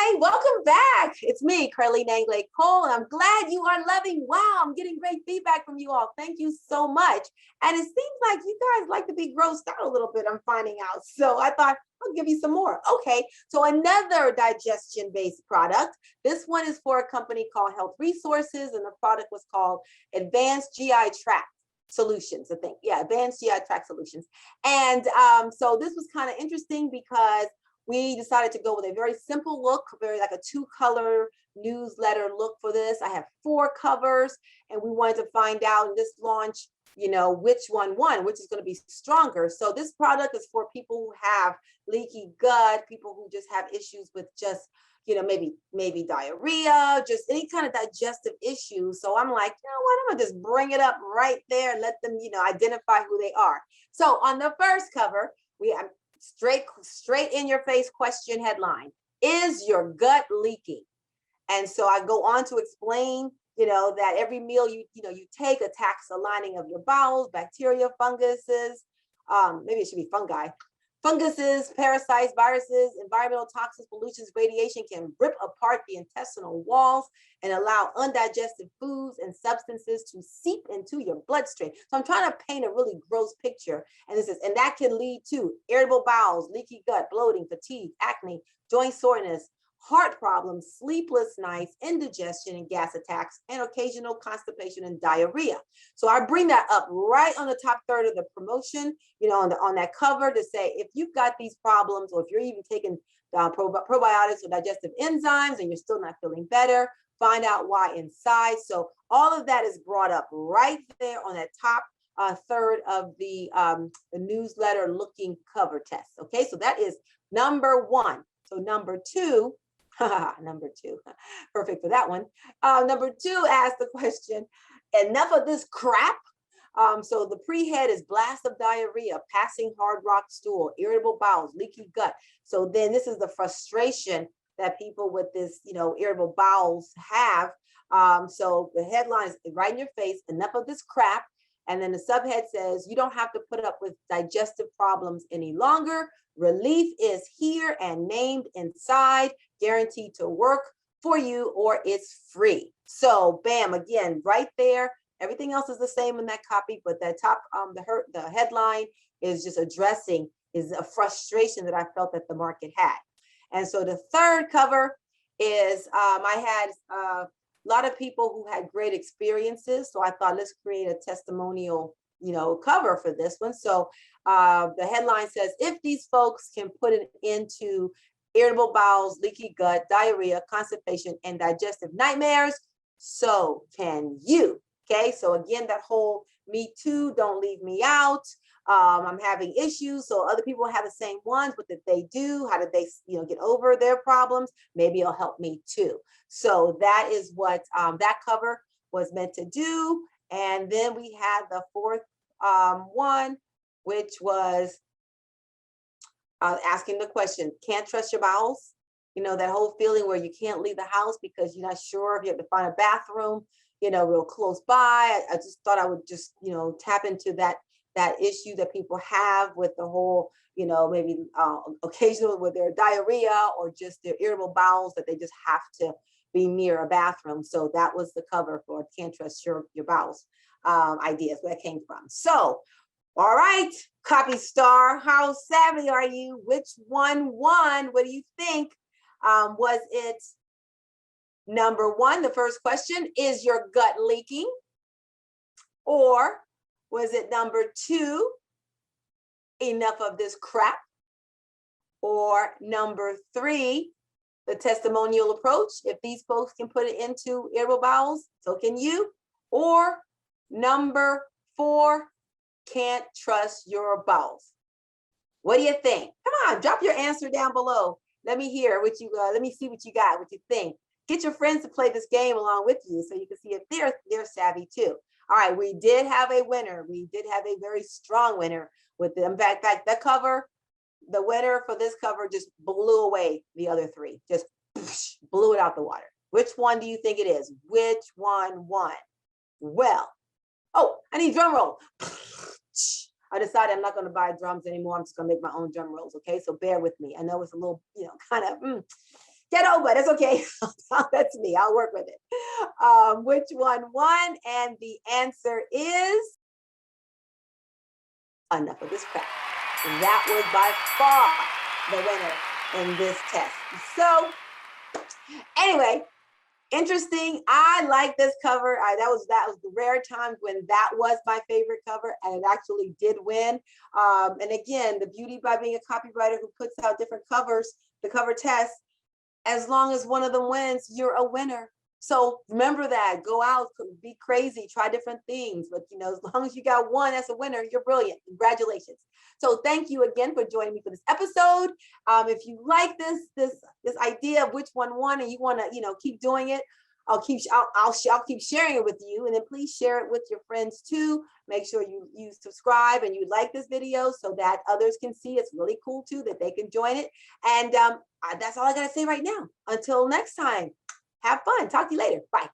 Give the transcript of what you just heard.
Hi, welcome back. It's me, Carline anglade-cole, and I'm glad you are loving. Wow, I'm getting great feedback from you all. Thank you so much. And it seems like you guys like to be grossed out a little bit, I'm finding out. So I thought I'll give you some more. Okay, so another digestion-based product. This one is for a company called Health Resources, and the product was called Advanced GI Tract Solutions, I think. Yeah, Advanced GI Tract Solutions. And so this was kind of interesting because we decided to go with a very simple look, very like a two-color newsletter look for this. I have 4 covers, and we wanted to find out in this launch, you know, which one won, which is going to be stronger. So this product is for people who have leaky gut, people who just have issues with just, you know, maybe diarrhea, just any kind of digestive issues. So I'm like, you know what, I'm gonna just bring it up right there and let them, you know, identify who they are. So on the first cover, we have straight in your face question headline: is your gut leaking? And so I go on to explain, you know, that every meal you take attacks the lining of your bowels, bacteria, funguses, maybe it should be fungi, funguses, parasites, viruses, environmental toxins, pollutions, radiation can rip apart the intestinal walls and allow undigested foods and substances to seep into your bloodstream. So I'm trying to paint a really gross picture. And and that can lead to irritable bowels, leaky gut, bloating, fatigue, acne, joint soreness, heart problems, sleepless nights, indigestion and gas attacks, and occasional constipation and diarrhea. So I bring that up right on the top third of the promotion, you know, on that cover to say, if you've got these problems, or if you're even taking probiotics or digestive enzymes and you're still not feeling better, find out why inside. So all of that is brought up right there on that top third of the newsletter looking cover test. Okay, so that is number 1. So number 2, number 2, perfect for that one. Number 2 asked the question, enough of this crap? So the pre-head is blast of diarrhea, passing hard rock stool, irritable bowels, leaky gut. So then this is the frustration that people with this, you know, irritable bowels have. So the headline is right in your face, enough of this crap. And then the subhead says, you don't have to put up with digestive problems any longer. Relief is here and named inside, guaranteed to work for you, or it's free. So bam, again, right there. Everything else is the same in that copy, but that top, the headline is just addressing is a frustration that I felt that the market had. And so the third cover is, I had a lot of people who had great experiences. So I thought, let's create a testimonial, you know, cover for this one. So the headline says, if these folks can put it into irritable bowels, leaky gut, diarrhea, constipation, and digestive nightmares, so can you. Okay, so again, that whole me too, don't leave me out. I'm having issues, so other people have the same ones. What did they do? How did they, you know, get over their problems? Maybe it'll help me too. So that is what that cover was meant to do. And then we had the fourth one, which was asking the question, can't trust your bowels? You know, that whole feeling where you can't leave the house because you're not sure if you have to find a bathroom, you know, real close by. I just thought I would just, you know, tap into that issue that people have with the whole, you know, maybe occasionally with their diarrhea or just their irritable bowels, that they just have to be near a bathroom. So that was the cover for Can't Trust Your Bowels ideas, where that came from. So, all right, CopyStar, how savvy are you? Which one won? What do you think? Was it number 1, the first question, is your gut leaking? Or was it number 2, enough of this crap? Or number 3, the testimonial approach, if these folks can put it into irritable bowels, so can you? Or number 4, can't trust your bowels. What do you think? Come on, drop your answer down below. Let me hear what you, let me see what you got, what you think. Get your friends to play this game along with you so you can see if they're savvy too. All right, we did have a winner. We did have a very strong winner with the, in fact, that cover, the winner for this cover just blew away the other 3, just blew it out the water. Which one do you think it is? Which one won? Well, oh, I need drum roll. I decided I'm not going to buy drums anymore. I'm just going to make my own drum rolls. Okay, so bear with me. I know it's a little, you know, kind of Ghetto, but it's okay. That's me. I'll work with it. Which one won? And the answer is enough of this crap. That was by far the winner in this test. So anyway, interesting. I like this cover. That was the rare times when that was my favorite cover, and it actually did win. And again, the beauty by being a copywriter who puts out different covers, the cover test, as long as one of them wins, you're a winner. So remember that. Go out, be crazy, try different things. But as long as you got one as a winner, you're brilliant. Congratulations. So thank you again for joining me for this episode. If you like this idea of which one won, and you want to keep doing it, I'll keep sharing it with you, and then please share it with your friends too. Make sure you subscribe and you like this video so that others can see it's really cool too, that they can join it. And that's all I gotta say right now. Until next time, have fun. Talk to you later. Bye.